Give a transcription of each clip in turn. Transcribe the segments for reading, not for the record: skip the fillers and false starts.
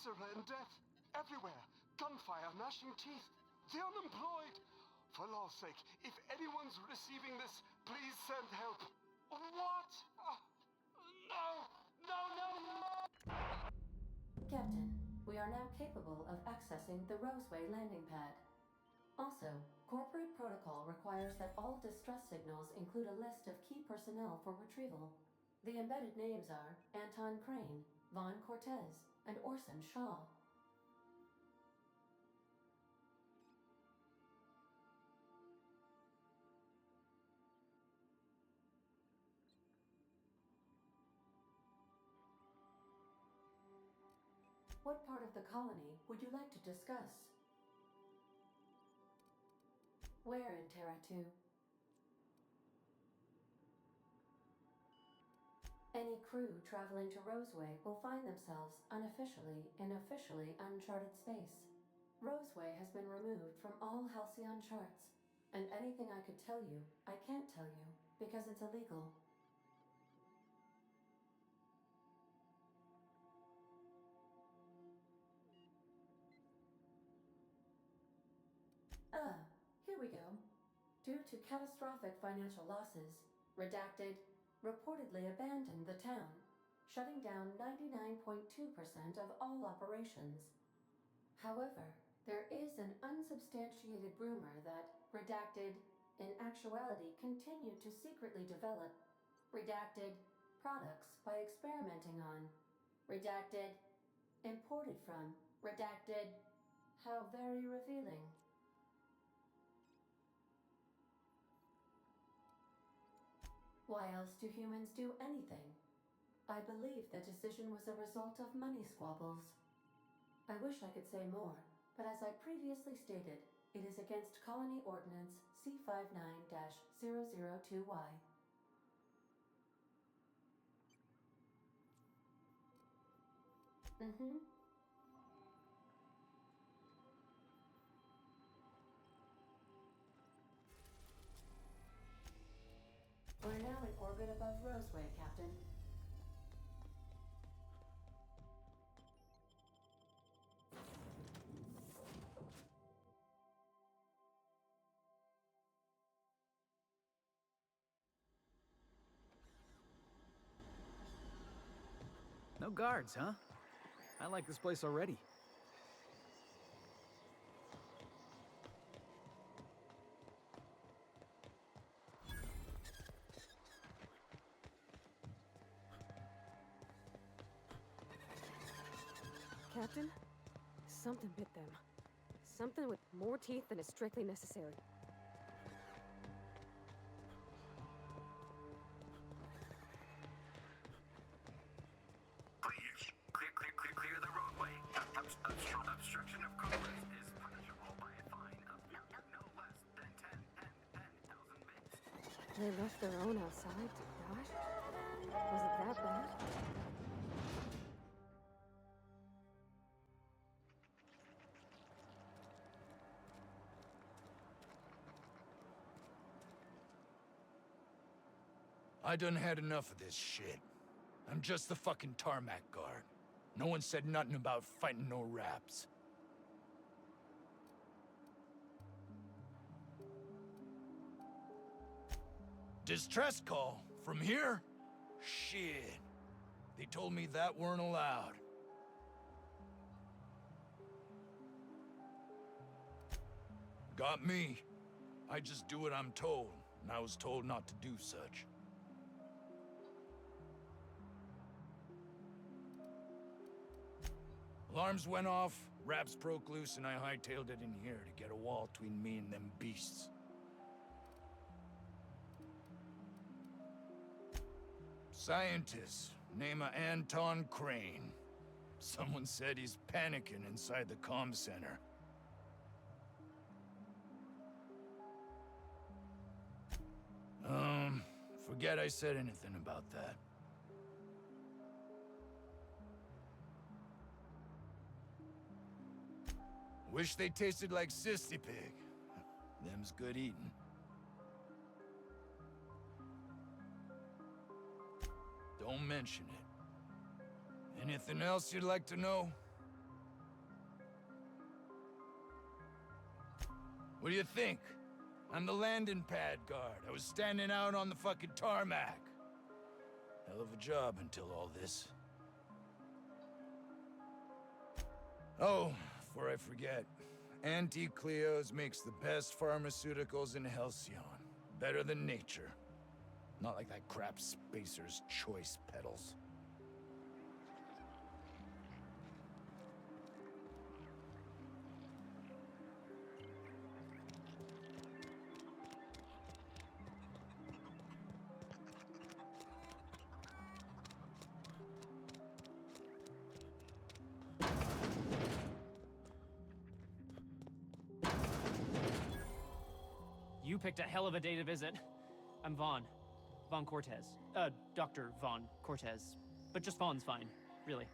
viscera and death. Everywhere. Gunfire, gnashing teeth. The unemployed. For law's sake, if anyone's receiving this, please send help. What? No! No, no, no! Captain, we are now capable of accessing the Roseway landing pad. Also, corporate protocol requires that all distress signals include a list of key personnel for retrieval. The embedded names are Anton Crane, Vaughn Cortez, and Orson Shaw. What part of the colony would you like to discuss? Where in Terra 2? Any crew traveling to Roseway will find themselves unofficially in officially uncharted space. Roseway has been removed from all Halcyon charts, and anything I could tell you, I can't tell you, because it's illegal. Here we go. Due to catastrophic financial losses, Redacted reportedly abandoned the town, shutting down 99.2% of all operations. However, there is an unsubstantiated rumor that Redacted, in actuality, continued to secretly develop Redacted products by experimenting on Redacted, imported from Redacted. How very revealing. Why else do humans do anything? I believe the decision was a result of money squabbles. I wish I could say more, but as I previously stated, it is against Colony Ordinance C59-002Y. We're now in orbit above Roseway, Captain. No guards, huh? I like this place already. Captain? Something bit them. Something with more teeth than is strictly necessary. Clear the roadway. Obstruction of commerce is punishable by a fine of no less than 10,000 bits. They left their own outside to die? Was it that bad? I done had enough of this shit. I'm just the fucking tarmac guard. No one said nothing about fighting no raps. Distress call? From here? Shit. They told me that weren't allowed. Got me. I just do what I'm told, and I was told not to do such. Alarms went off, raps broke loose, and I hightailed it in here to get a wall between me and them beasts. Scientist, name of Anton Crane. Someone said he's panicking inside the comm center. Forget I said anything about that. Wish they tasted like Sissy Pig. Them's good eating. Don't mention it. Anything else you'd like to know? What do you think? I'm the landing pad guard. I was standing out on the fucking tarmac. Hell of a job until all this. Oh, before I forget, Auntie Cleo's makes the best pharmaceuticals in Halcyon. Better than nature. Not like that crap Spacer's Choice pedals. You picked a hell of a day to visit. I'm Vaughn. Vaughn Cortez. Dr. Vaughn Cortez. But just Vaughn's fine, really.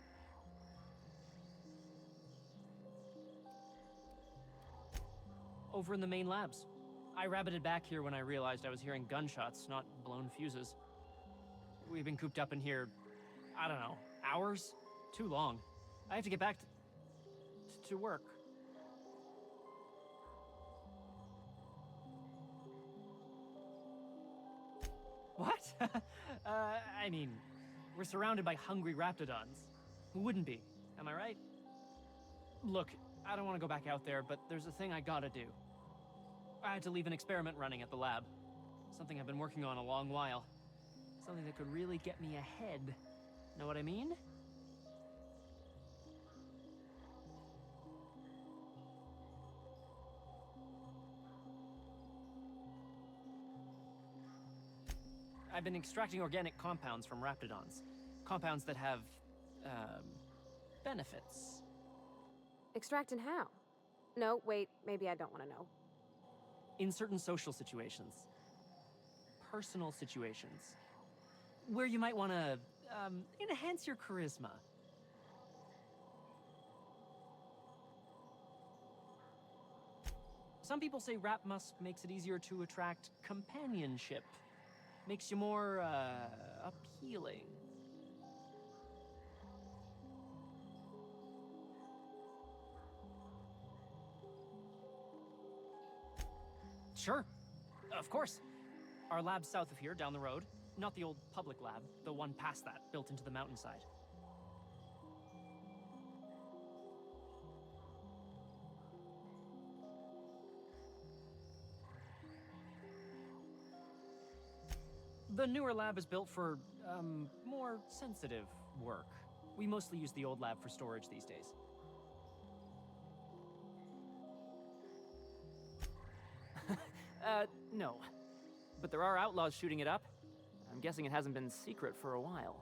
Over in the main labs. I rabbited back here when I realized I was hearing gunshots, not blown fuses. We've been cooped up in here, I don't know, hours? Too long. I have to get back to work. What? I mean, we're surrounded by hungry raptidons. Who wouldn't be? Am I right? Look, I don't want to go back out there, but there's a thing I gotta do. I had to leave an experiment running at the lab. Something I've been working on a long while. Something that could really get me ahead. Know what I mean? I've been extracting organic compounds from raptidons. Compounds that have, benefits. Extracting how? No, wait, maybe I don't want to know. In certain social situations. Personal situations. Where you might want to, enhance your charisma. Some people say rap musk makes it easier to attract companionship. Makes you more, appealing. Sure. Of course. Our lab's south of here, down the road. Not the old public lab, the one past that, built into the mountainside. The newer lab is built for, more sensitive work. We mostly use the old lab for storage these days. No. But there are outlaws shooting it up. I'm guessing it hasn't been secret for a while.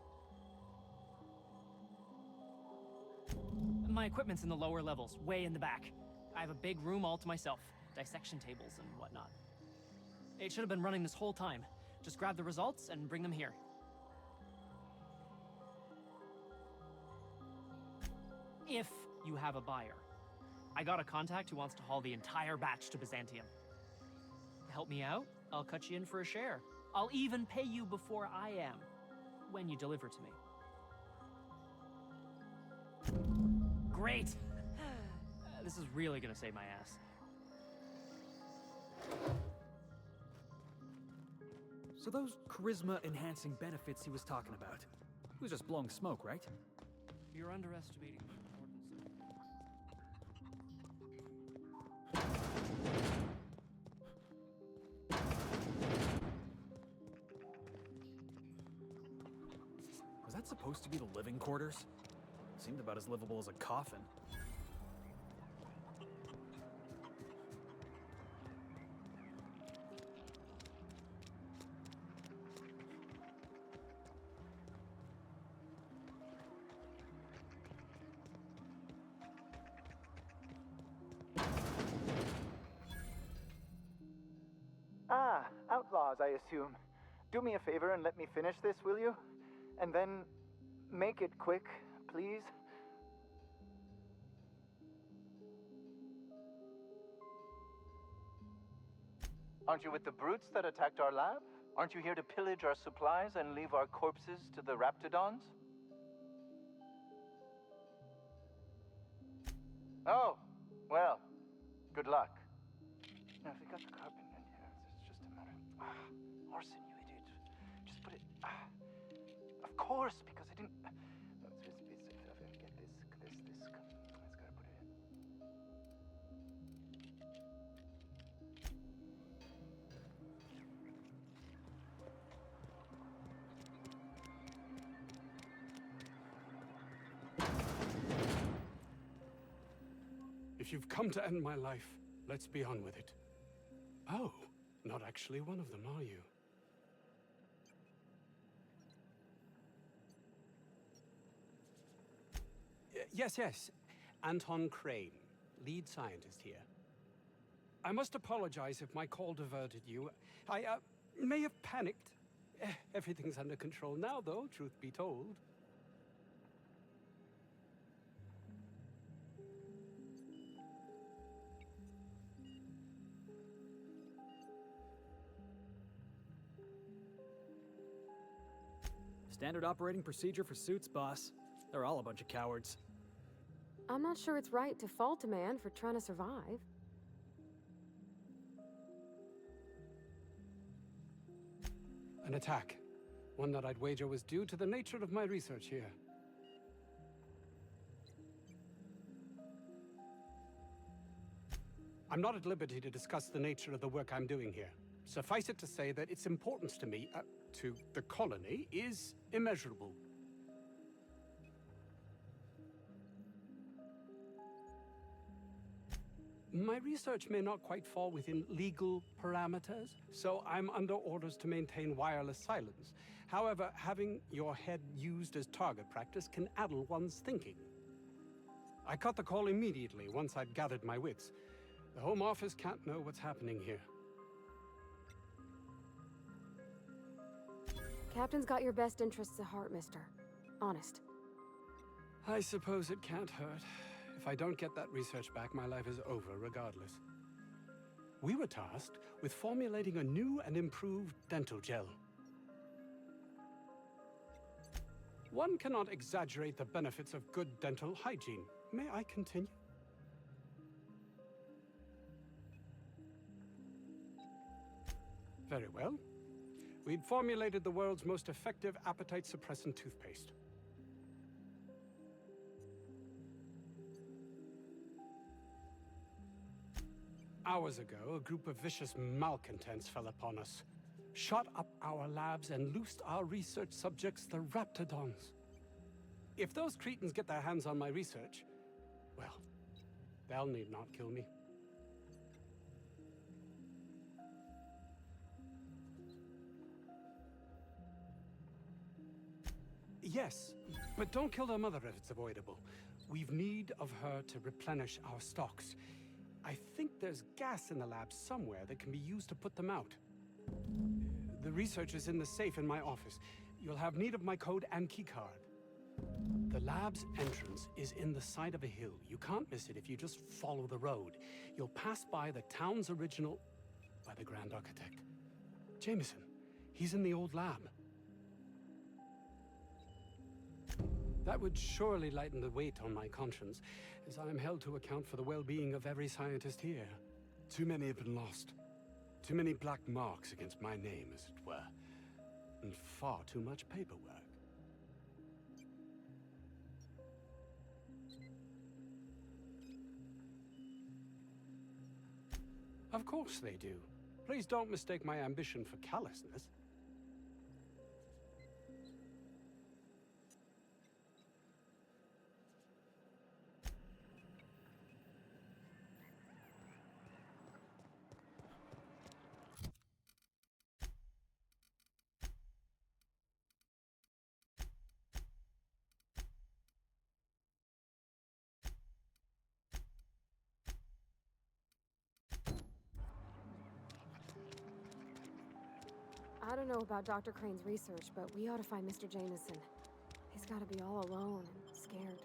My equipment's in the lower levels, way in the back. I have a big room all to myself, dissection tables and whatnot. It should have been running this whole time. Just grab the results and bring them here. If you have a buyer. I got a contact who wants to haul the entire batch to Byzantium. Help me out, I'll cut you in for a share. I'll even pay you before I am, when you deliver to me. Great! This is really gonna save my ass. So those charisma-enhancing benefits he was talking about, he was just blowing smoke, right? You're underestimating the importance of... Was that supposed to be the living quarters? Seemed about as livable as a coffin. Ah, outlaws, I assume. Do me a favor and let me finish this, will you? And then make it quick, please. Aren't you with the brutes that attacked our lab? Aren't you here to pillage our supplies and leave our corpses to the raptidons? Oh, well, good luck. Now, if we got the carbon in here, it's just a matter. Orson, you idiot. Just put it. Of course, because I didn't. No, get this. It's gotta put it in. If you've come to end my life, let's be on with it. Oh, not actually one of them, are you? Yes. Anton Crane, lead scientist here. I must apologize if my call diverted you. I may have panicked. Everything's under control now, though, truth be told. Standard operating procedure for suits, boss. They're all a bunch of cowards. I'm not sure it's right to fault a man for trying to survive. An attack. One that I'd wager was due to the nature of my research here. I'm not at liberty to discuss the nature of the work I'm doing here. Suffice it to say that its importance to me, to the colony, is immeasurable. My research may not quite fall within legal parameters, so I'm under orders to maintain wireless silence. However, having your head used as target practice can addle one's thinking. I cut the call immediately once I'd gathered my wits. The Home Office can't know what's happening here. Captain's got your best interests at heart, mister. Honest. I suppose it can't hurt. If I don't get that research back, my life is over regardless. We were tasked with formulating a new and improved dental gel. One cannot exaggerate the benefits of good dental hygiene. May I continue? Very well. We'd formulated the world's most effective appetite-suppressant toothpaste. Hours ago, a group of vicious malcontents fell upon us, shot up our labs and loosed our research subjects, the Raptidons. If those cretins get their hands on my research, well, they'll need not kill me. Yes, but don't kill their mother if it's avoidable. We've need of her to replenish our stocks. I think there's gas in the lab somewhere that can be used to put them out. The research is in the safe in my office. You'll have need of my code and keycard. The lab's entrance is in the side of a hill. You can't miss it if you just follow the road. You'll pass by the town's original... by the Grand Architect. Jameson. He's in the old lab. That would surely lighten the weight on my conscience, as I am held to account for the well-being of every scientist here. Too many have been lost. Too many black marks against my name, as it were. And far too much paperwork. Of course they do. Please don't mistake my ambition for callousness. I don't know about Dr. Crane's research, but we ought to find Mr. Jameson. He's got to be all alone and scared.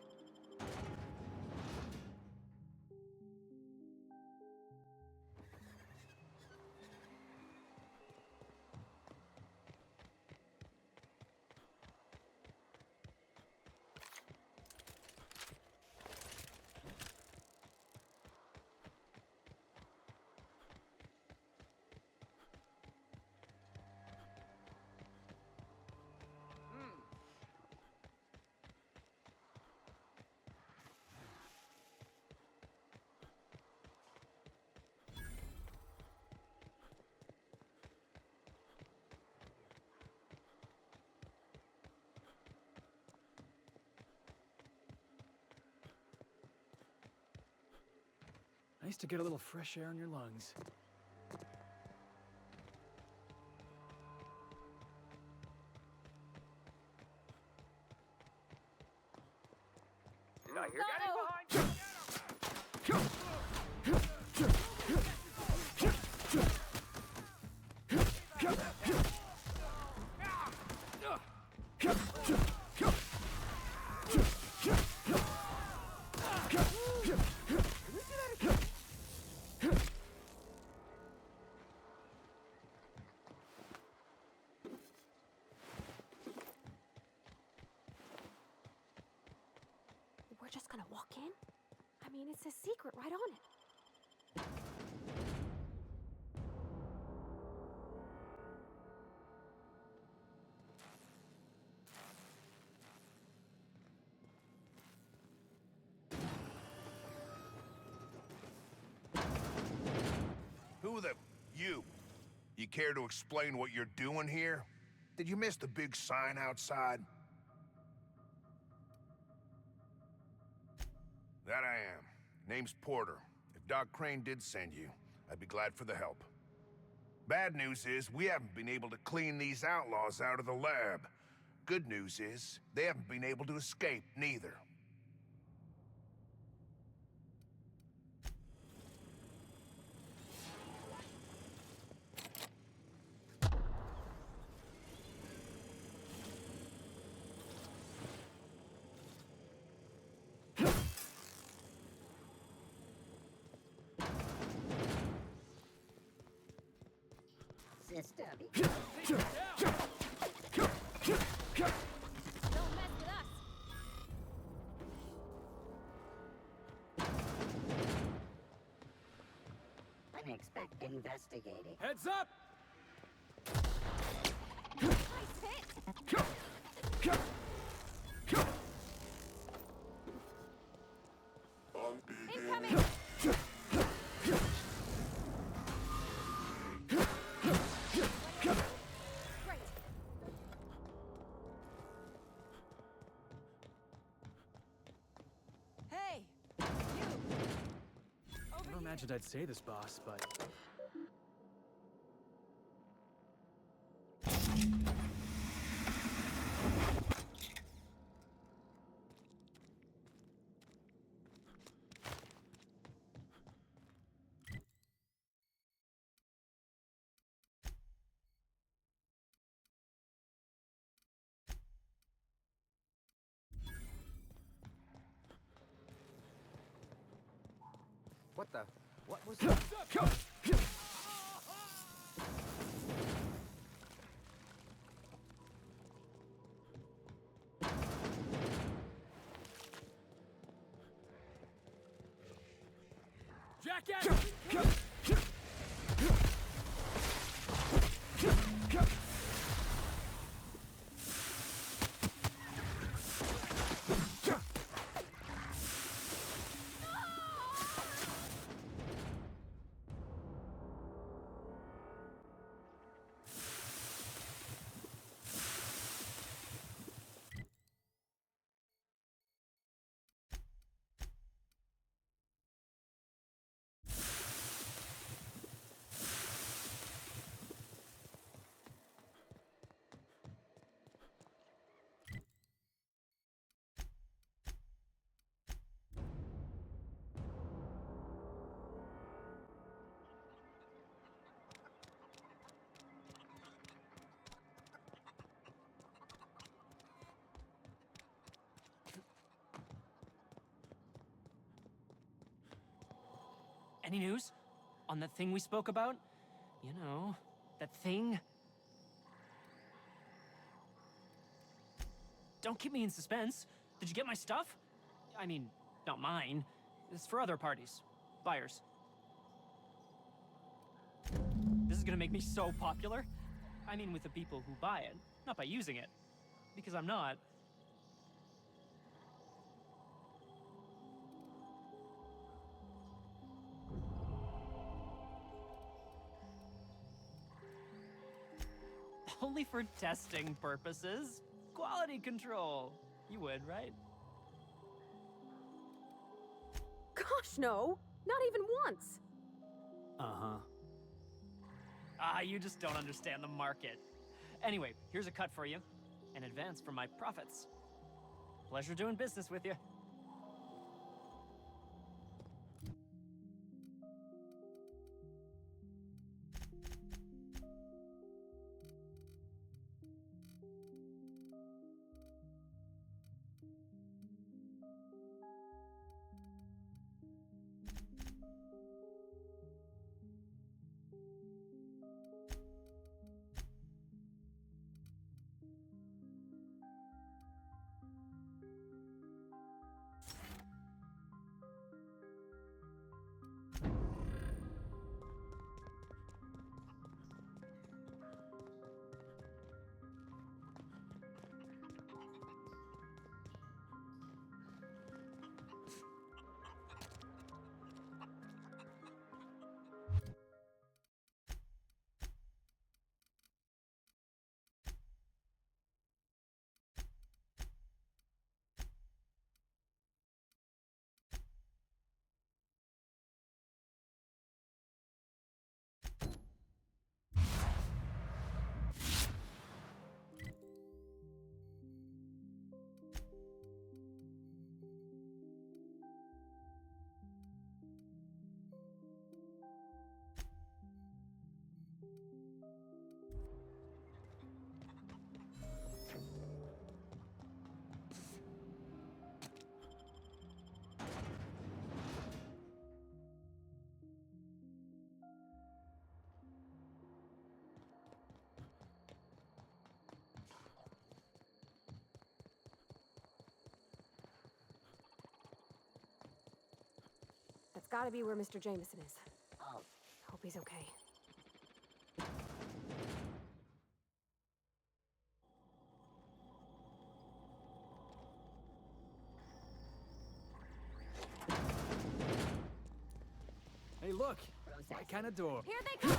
Nice to get a little fresh air in your lungs. Now you're getting behind. We're just gonna walk in? I mean, it's a secret right on it. Who the... you? You care to explain what you're doing here? Did you miss the big sign outside? That I am. Name's Porter. If Doc Crane did send you, I'd be glad for the help. Bad news is, we haven't been able to clean these outlaws out of the lab. Good news is, they haven't been able to escape, neither. Sister, Don't mess with us! unexpected investigating. Heads up! Nice hit! Incoming! Great. Hey! You! I never imagined I'd say this, boss, but... What the? What was that? Jackass! Any news? On that thing we spoke about? You know, that thing? Don't keep me in suspense. Did you get my stuff? I mean, not mine. It's for other parties. Buyers. This is gonna make me so popular. I mean, with the people who buy it, not by using it. Because I'm not. Only for testing purposes. Quality control. You would, right? Gosh, no! Not even once. Uh-huh. You just don't understand the market. Anyway, here's a cut for you. An advance for my profits. Pleasure doing business with you. That's gotta be where Mr. Jameson is. Hope he's okay. Hey, look! My kind of door. Here they come!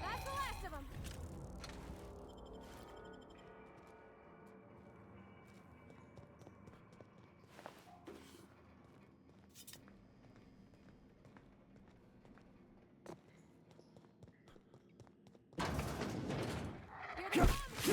That's the last of them! Here they come!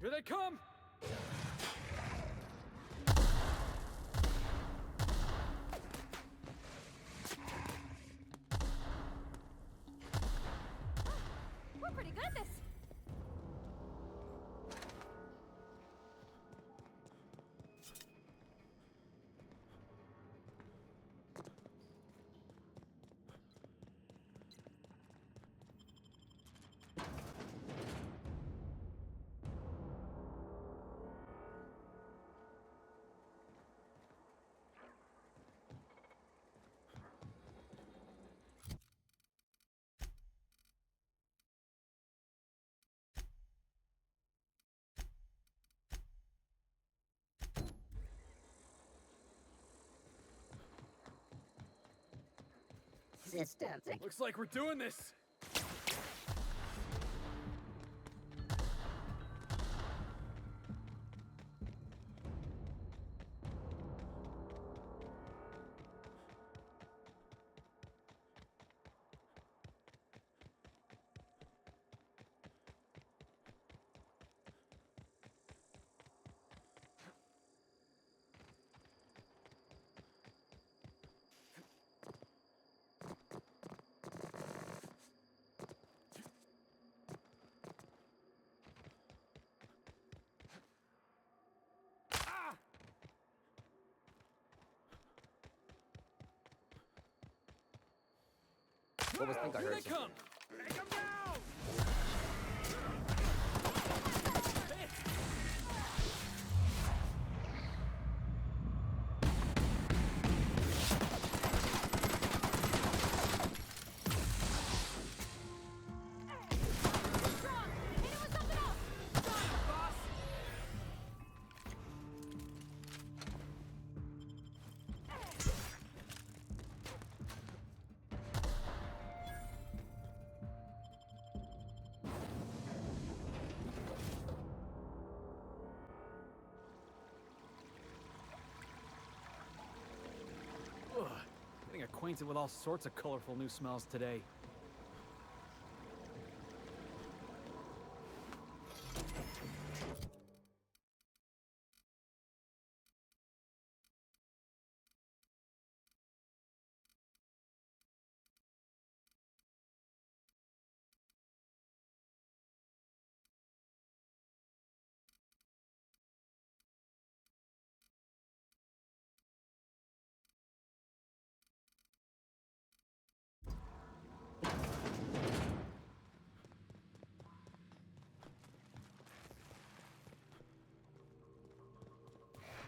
Here they come! We're pretty good at this! Systems. Looks like we're doing this! What was think I Here heard they something. come! Take him down! Ugh, getting acquainted with all sorts of colorful new smells today.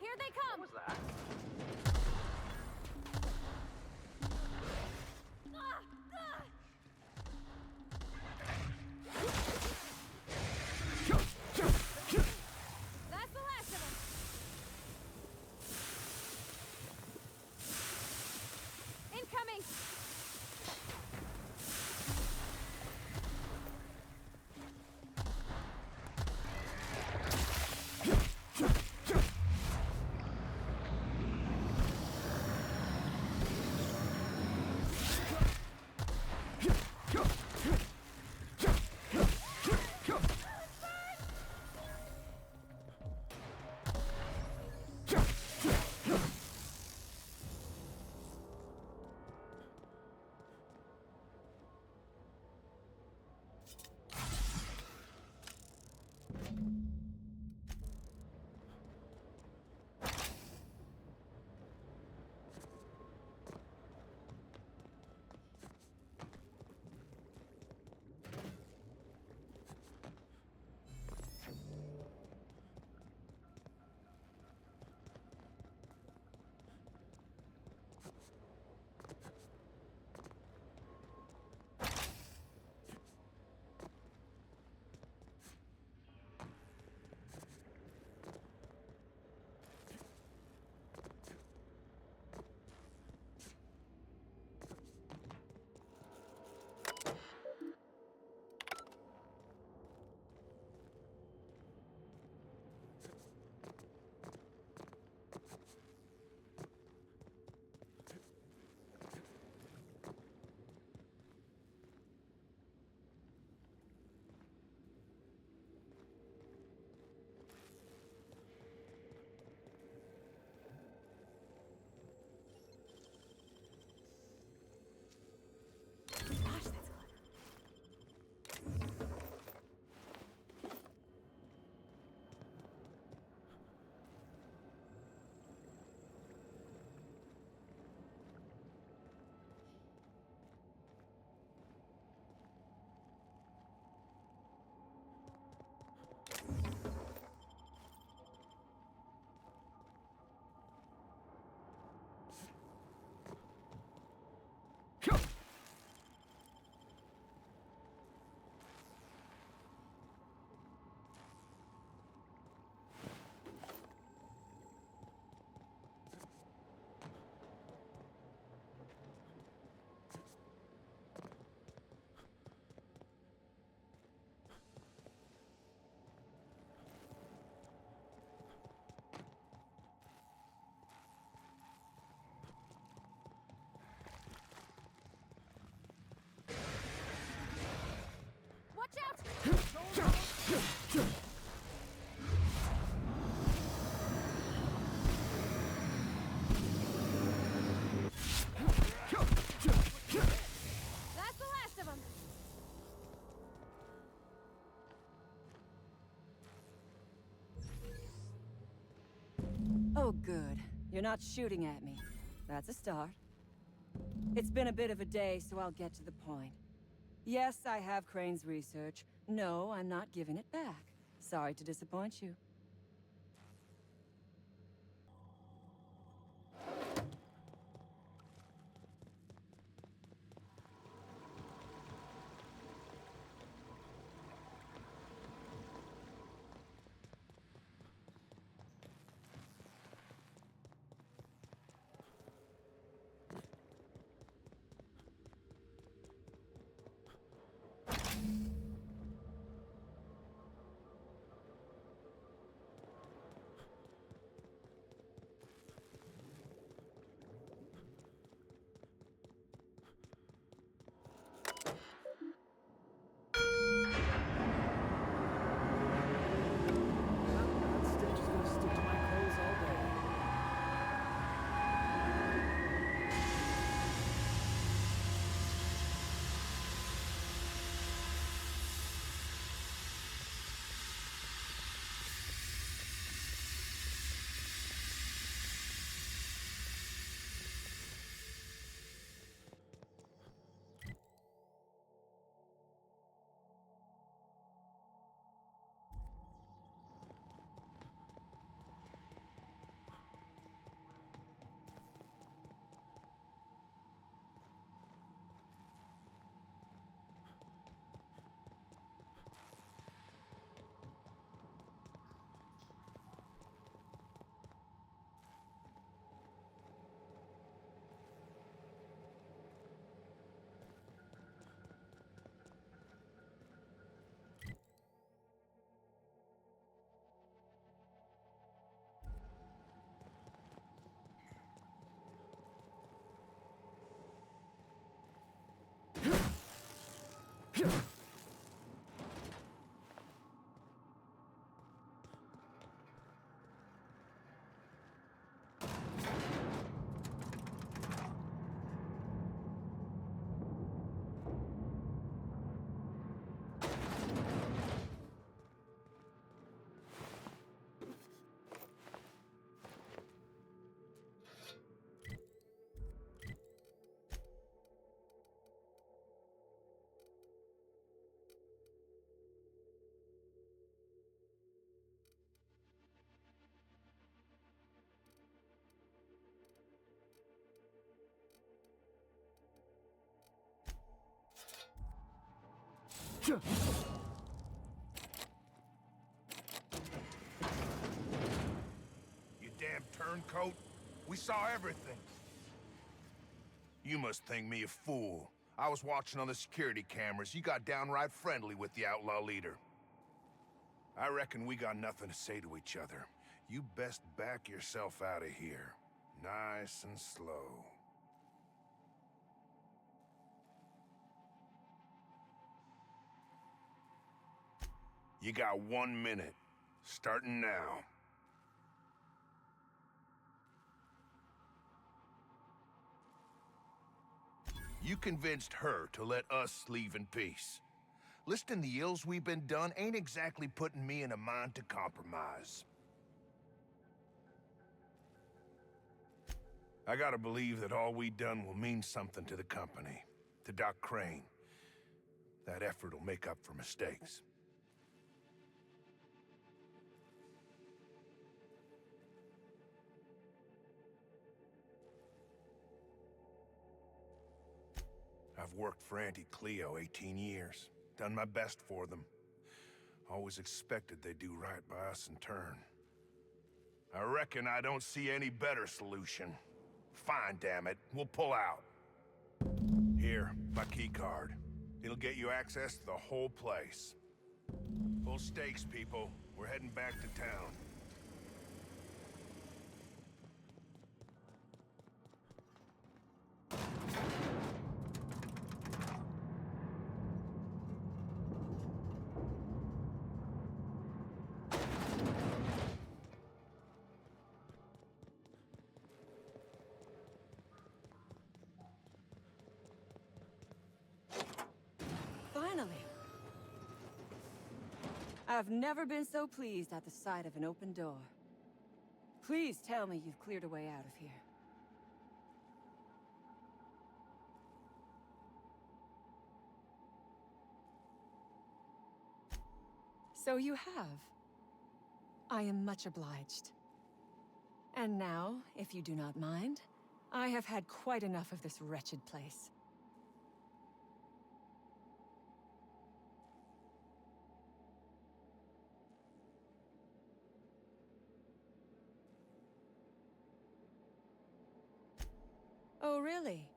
Here they come! What was that? That's the last of them! Incoming! Gosh, that's clever. Watch out! That's the last of them. Oh, good. You're not shooting at me. That's a start. It's been a bit of a day, so I'll get to the point. Yes, I have Crane's research. No, I'm not giving it back. Sorry to disappoint you. That stitch is gonna stick to my clothes all day. You damn turncoat. We saw everything. You must think me a fool. I was watching on the security cameras. You got downright friendly with the outlaw leader. I reckon we got nothing to say to each other. You best back yourself out of here. Nice and slow. You got 1 minute. Starting now. You convinced her to let us leave in peace. Listing the ills we've been done ain't exactly putting me in a mind to compromise. I gotta believe that all we done will mean something to the company, to Doc Crane. That effort will make up for mistakes. I've worked for Auntie Cleo 18 years. Done my best for them. Always expected they'd do right by us in turn. I reckon I don't see any better solution. Fine, damn it. We'll pull out. Here, my key card. It'll get you access to the whole place. Full stakes, people. We're heading back to town. Finally. I've never been so pleased at the sight of an open door. Please tell me you've cleared a way out of here. So you have. I am much obliged. And now, if you do not mind, I have had quite enough of this wretched place. Oh, really?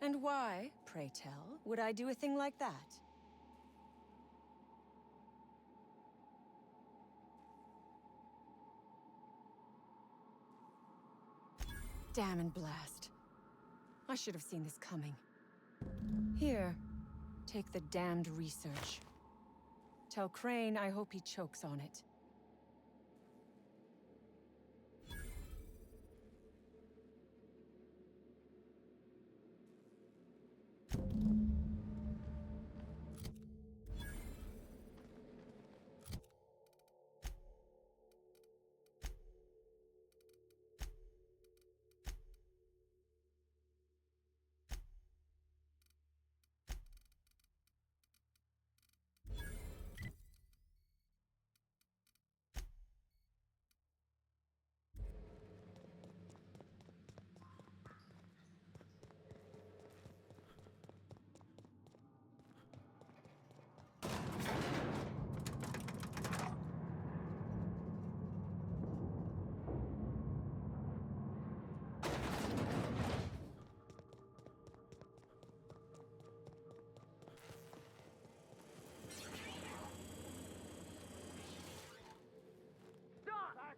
And why, pray tell, would I do a thing like that? Damn and blast. I should have seen this coming. Here, take the damned research. Tell Crane I hope he chokes on it.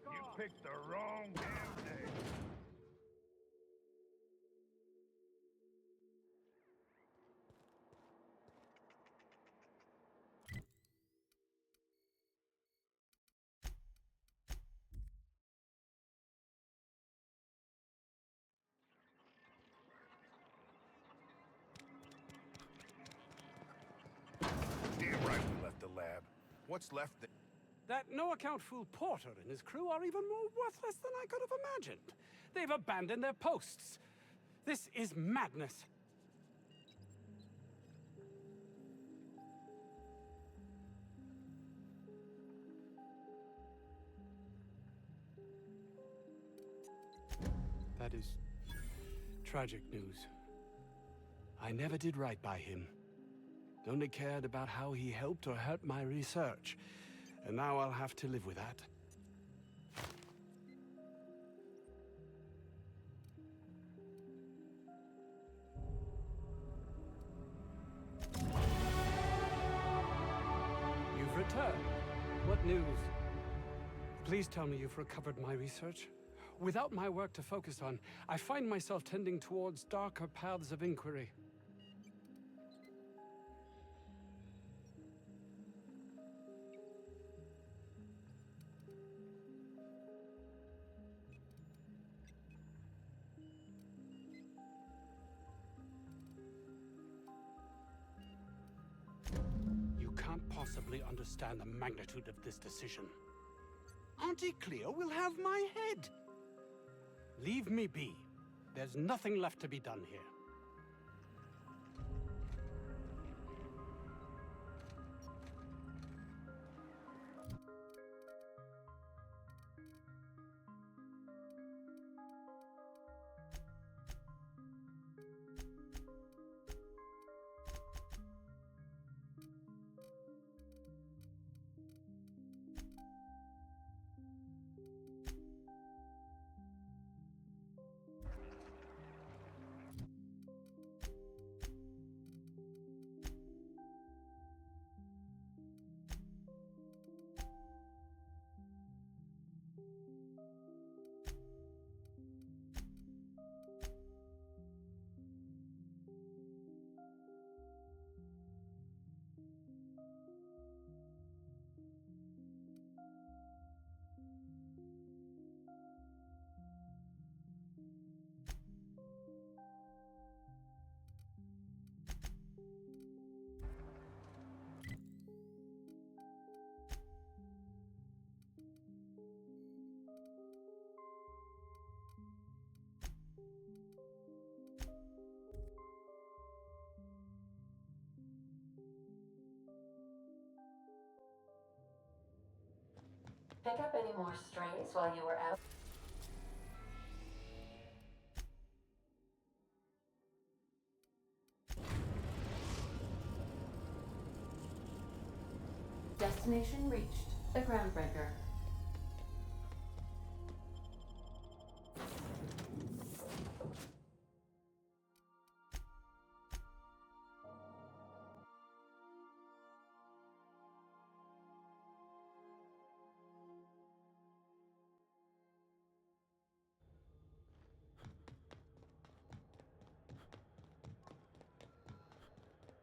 You picked the wrong damn day. Damn right we left the lab. What's left there? That no-account fool Porter and his crew are even more worthless than I could have imagined. They've abandoned their posts. This is madness. That is tragic news. I never did right by him. Only cared about how he helped or hurt my research. And now I'll have to live with that. You've returned. What news? Please tell me you've recovered my research. Without my work to focus on, I find myself tending towards darker paths of inquiry. You can't possibly understand the magnitude of this decision. Auntie Cleo will have my head. Leave me be. There's nothing left to be done here. Pick up any more strays while you were out? Destination reached. The Groundbreaker.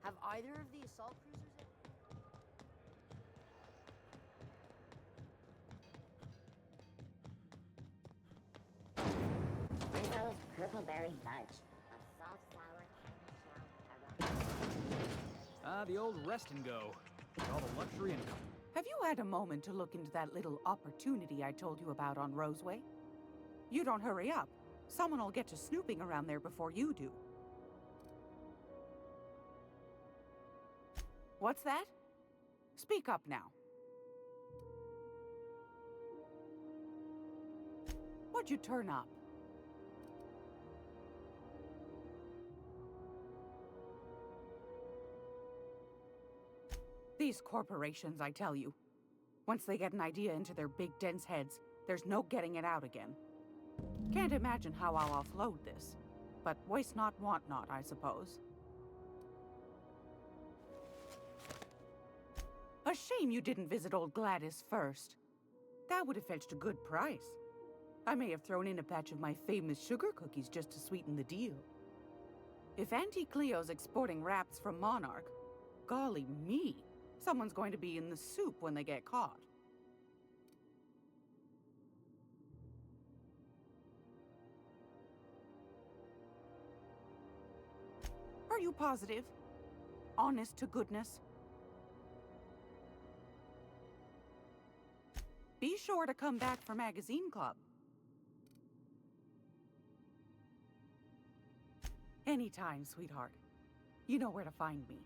Have either of the assault cruisers? Rizzo's Purpleberry Fudge. A soft, sour, Ah, the old rest and go. With all the luxury and Have you had a moment to look into that little opportunity I told you about on Roseway? You don't hurry up. Someone will get to snooping around there before you do. What's that? Speak up now. What'd you turn up? These corporations, I tell you. Once they get an idea into their big, dense heads, there's no getting it out again. Can't imagine how I'll offload this. But waste not, want not, I suppose. A shame you didn't visit old Gladys first. That would have fetched a good price. I may have thrown in a batch of my famous sugar cookies just to sweeten the deal. If Auntie Cleo's exporting wraps from Monarch, golly me, someone's going to be in the soup when they get caught. Are you positive? Honest to goodness? Be sure to come back for Magazine Club. Anytime, sweetheart. You know where to find me.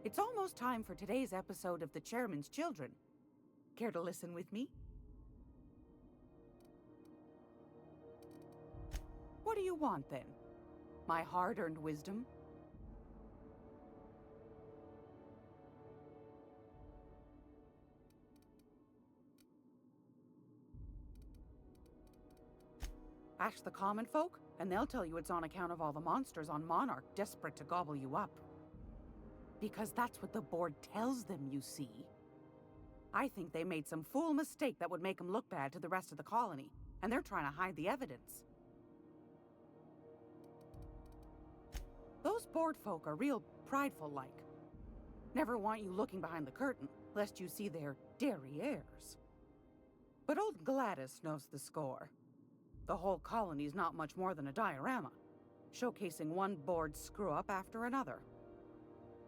It's almost time for today's episode of The Chairman's Children. Care to listen with me? What do you want, then? My hard-earned wisdom? Ask the common folk, and they'll tell you it's on account of all the monsters on Monarch desperate to gobble you up. Because that's what the board tells them, you see. I think they made some fool mistake that would make them look bad to the rest of the colony, and they're trying to hide the evidence. Those board folk are real prideful-like. Never want you looking behind the curtain, lest you see their derrieres. But old Gladys knows the score. The whole colony's not much more than a diorama, showcasing one board screw-up after another.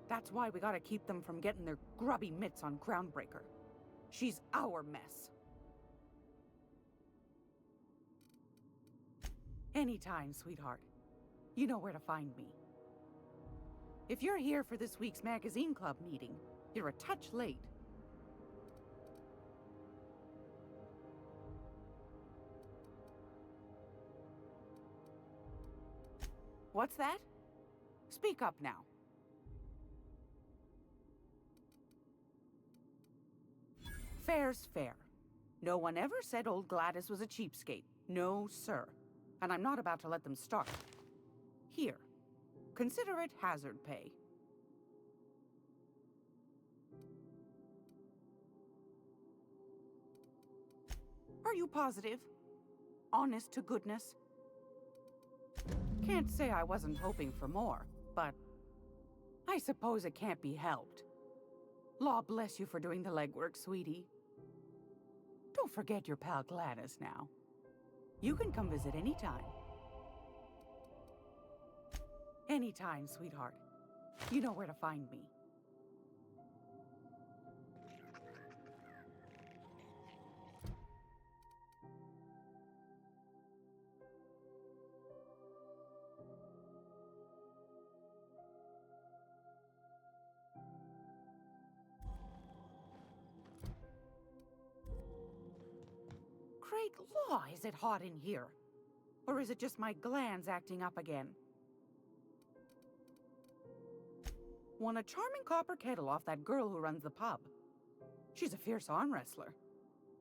That's why we gotta keep them from getting their grubby mitts on Groundbreaker. She's our mess. Anytime, sweetheart. You know where to find me. If you're here for this week's Magazine Club meeting, you're a touch late. What's that? Speak up now. Fair's fair. No one ever said old Gladys was a cheapskate. No, sir. And I'm not about to let them start. Here. consider it hazard pay. Are you positive? Honest to goodness? Can't say I wasn't hoping for more, but I suppose it can't be helped. Law bless you for doing the legwork, sweetie. Don't forget your pal Gladys now. You can come visit anytime. Anytime, sweetheart. You know where to find me. Great law, is it hot in here? Or is it just my glands acting up again? Won a charming copper kettle off that girl who runs the pub. She's a fierce arm wrestler,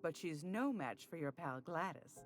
but she's no match for your pal Gladys.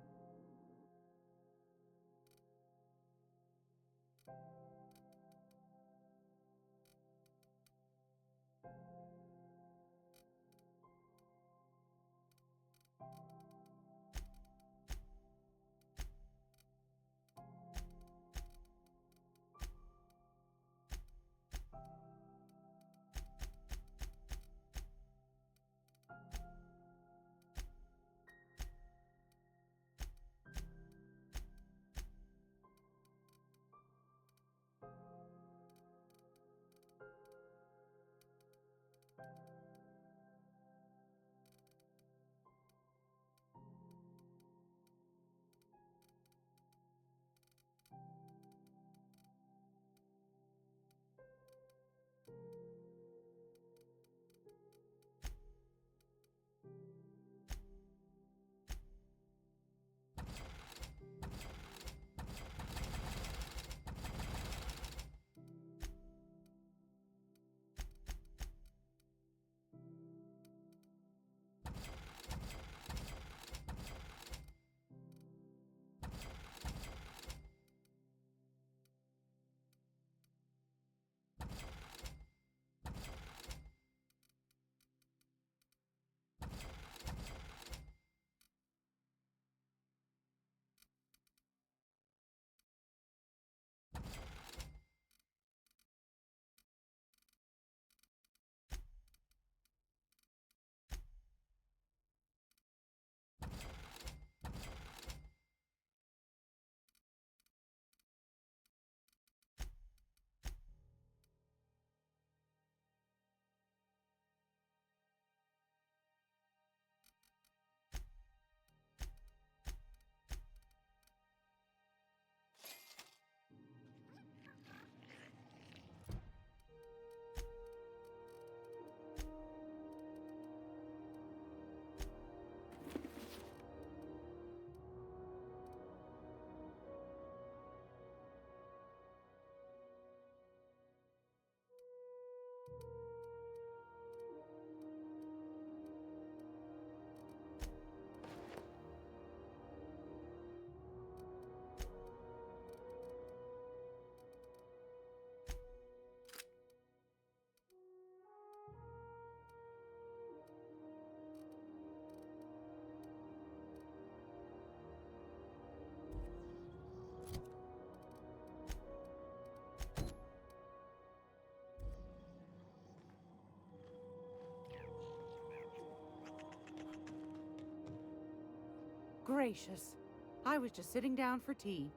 Gracious. I was just sitting down for tea.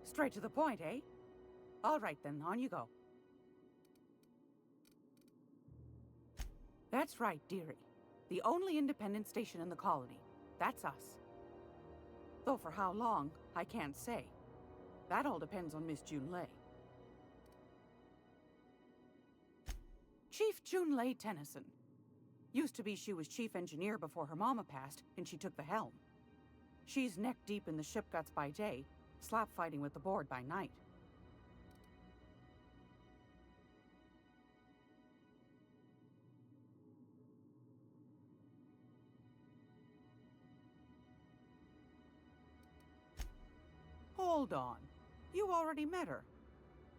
Straight to the point, eh? All right then, on you go. That's right, dearie. The only independent station in the colony. That's us. Though for how long, I can't say. That all depends on Miss Junlei. Chief Junlei Tennyson. Used to be she was chief engineer before her mama passed, and she took the helm. She's neck-deep in the ship guts by day, slap-fighting with the board by night. Hold on. You already met her.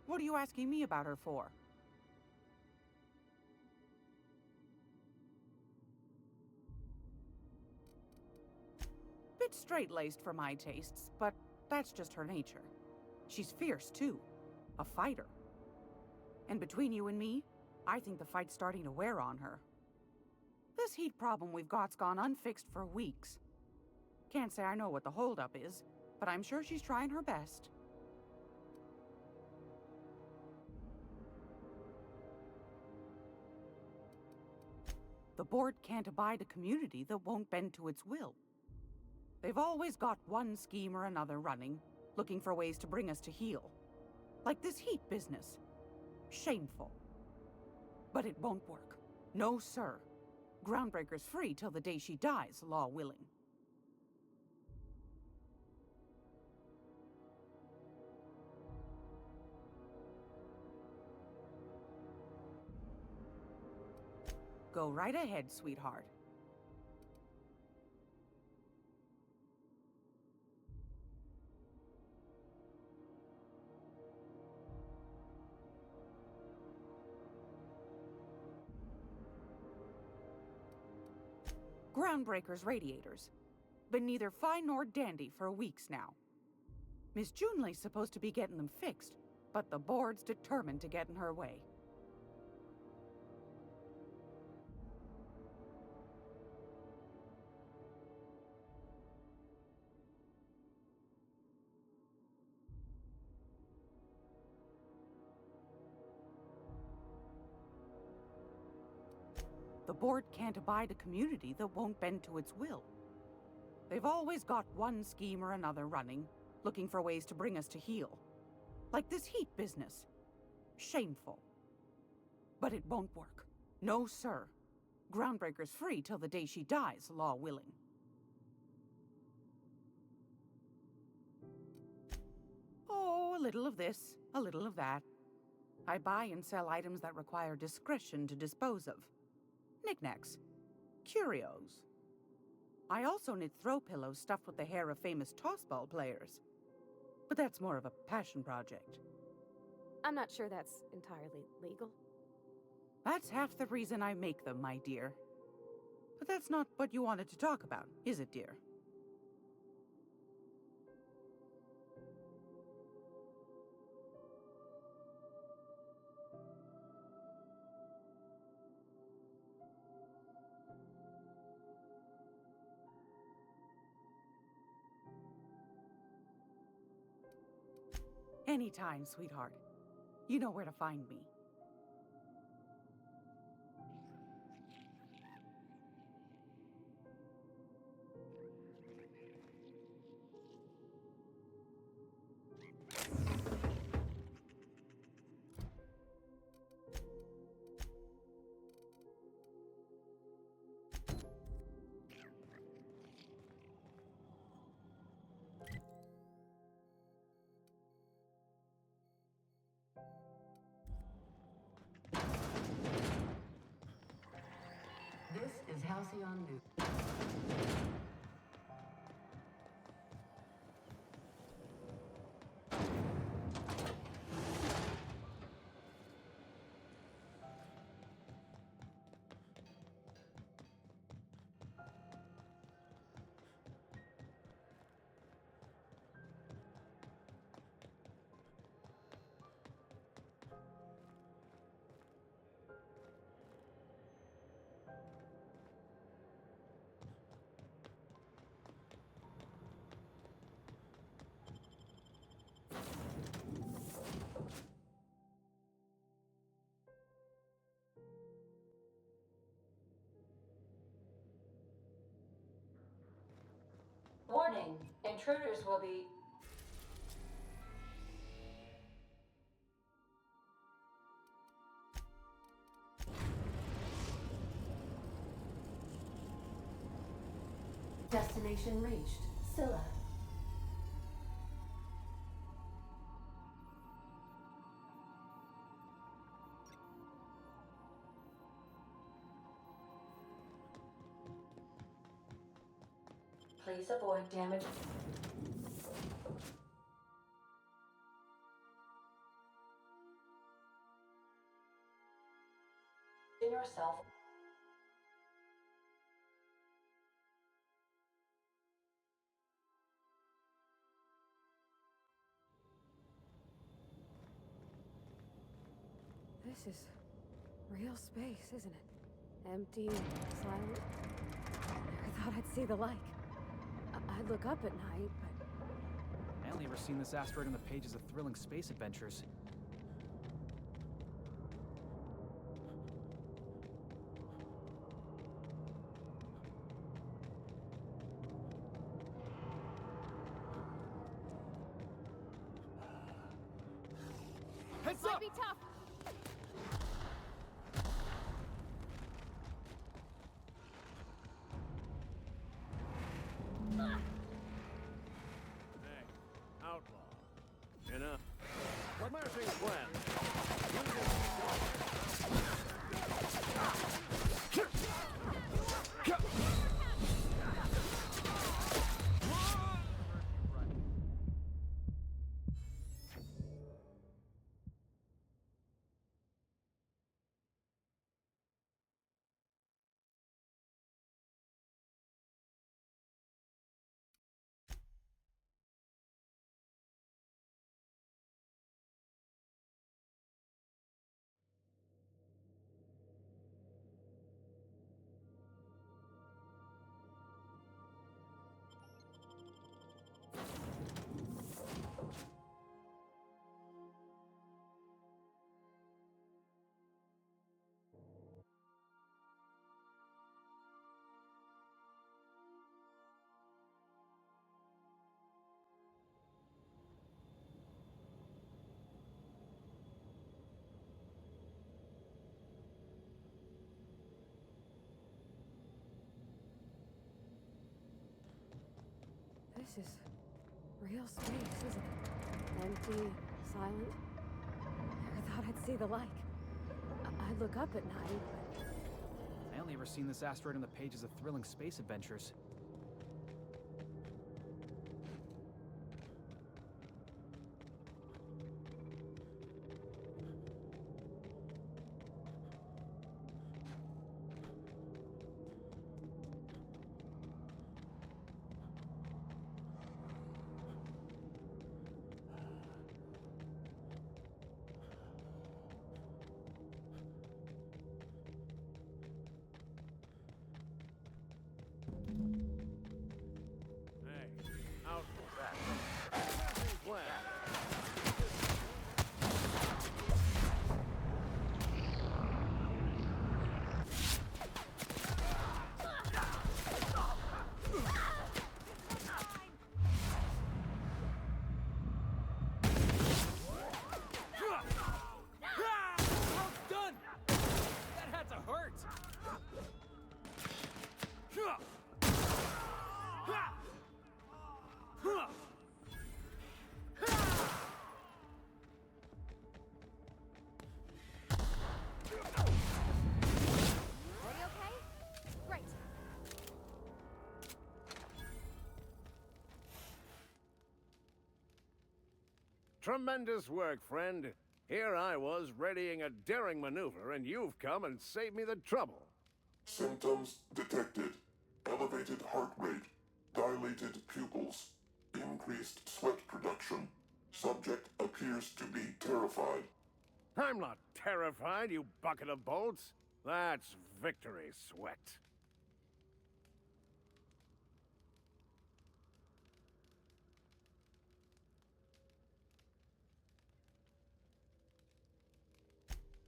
What are you asking me about her for? Bit straight-laced for my tastes, but that's just her nature. She's fierce, too. A fighter. And between you and me, I think the fight's starting to wear on her. This heat problem we've got's gone unfixed for weeks. Can't say I know what the holdup is, but I'm sure she's trying her best. The board can't abide a community that won't bend to its will. They've always got one scheme or another running, looking for ways to bring us to heel. Like this heat business. Shameful. But it won't work. No, sir. Groundbreaker's free till the day she dies, law willing. Go right ahead, sweetheart. Groundbreaker's radiators. Been neither fine nor dandy for weeks now. Miss Junley's supposed to be getting them fixed, but the board's determined to get in her way. The board can't abide a community that won't bend to its will. They've always got one scheme or another running, looking for ways to bring us to heel. Like this heat business. Shameful. But it won't work. No, sir. Groundbreaker's free till the day she dies, law willing. Oh, a little of this, a little of that. I buy and sell items that require discretion to dispose of. Knickknacks. Curios. I also knit throw pillows stuffed with the hair of famous tossball players. But that's more of a passion project. I'm not sure that's entirely legal. That's half the reason I make them, my dear. But that's not what you wanted to talk about, is it, dear? Anytime, sweetheart. You know where to find me. This is Halcyon News. Warning, intruders will be... Destination reached. Scylla. Please avoid damage. yourself. This is real space, isn't it? Empty, silent. Never thought I'd see the like. I'd look up at night, but... I only ever seen this asteroid in the pages of thrilling space adventures. Heads up! Might be tough. Hey, outlaw. Enough. Smashing plan. This is real space, isn't it? Empty, silent. Never thought I'd see the like. I'd look up at night, but... I only ever seen this asteroid in the pages of thrilling space adventures. Hey, outlaw. Smashing plan. Well done! That had to hurt! Already okay? Great. Tremendous work, friend. Here I was readying a daring maneuver, and you've come and saved me the trouble. Symptoms detected. Elevated heart rate, dilated pupils, increased sweat production. Subject appears to be terrified. I'm not terrified, you bucket of bolts. That's victory sweat.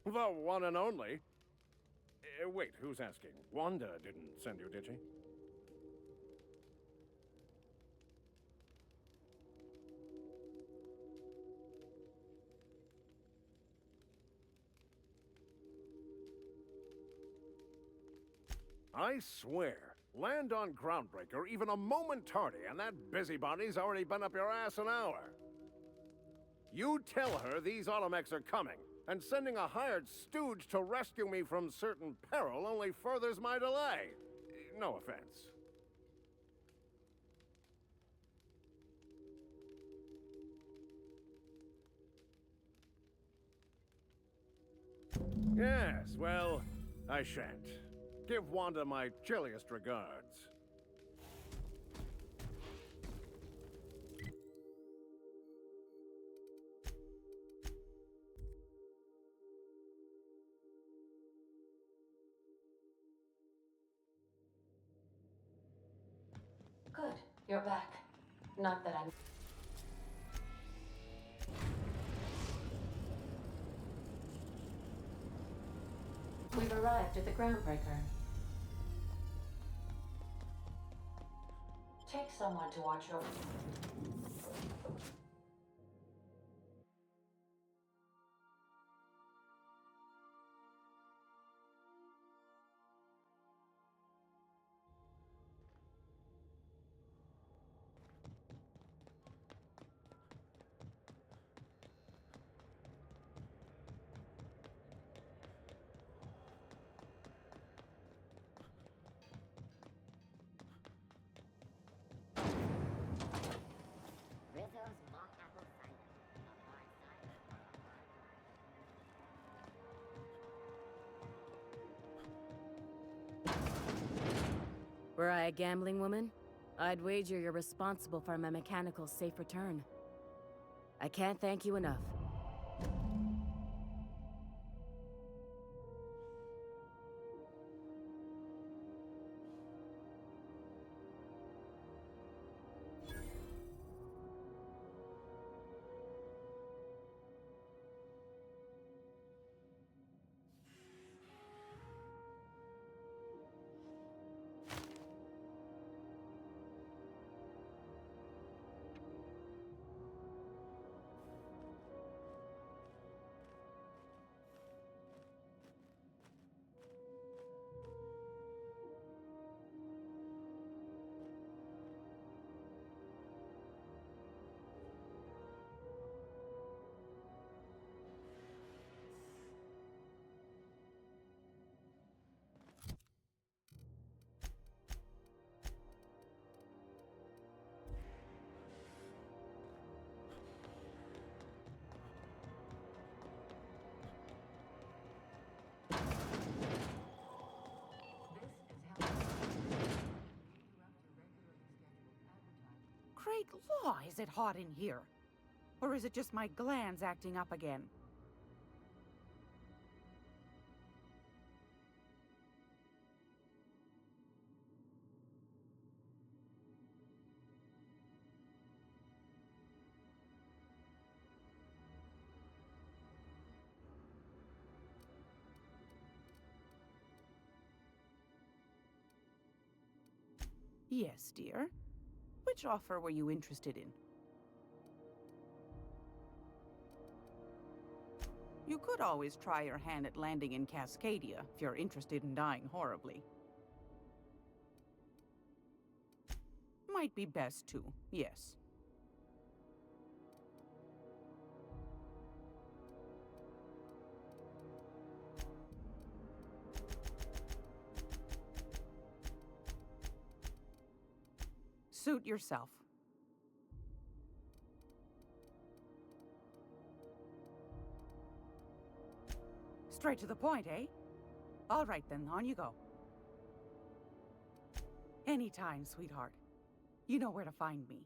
The one and only. Wait, who's asking? Wanda didn't send you, did she? I swear, land on Groundbreaker even a moment tardy, and that busybody's already been up your ass an hour. You tell her these automechs are coming, and sending a hired stooge to rescue me from certain peril only furthers my delay. No offense. Yes, well, I shan't. Give Wanda my chilliest regards. Good, you're back. Not that I'm... We've arrived at the groundbreaker. Take someone to watch your... Rizzo's mock apple cider. A hard cider. Were I a gambling woman, I'd wager you're responsible for my mechanical safe return. I can't thank you enough. Great law, is it hot in here? Or is it just my glands acting up again? Yes, dear. Which offer were you interested in? You could always try your hand at landing in Cascadia if you're interested in dying horribly. Might be best to, yes. Suit yourself. Straight to the point, eh? All right then, on you go. Anytime, sweetheart. You know where to find me.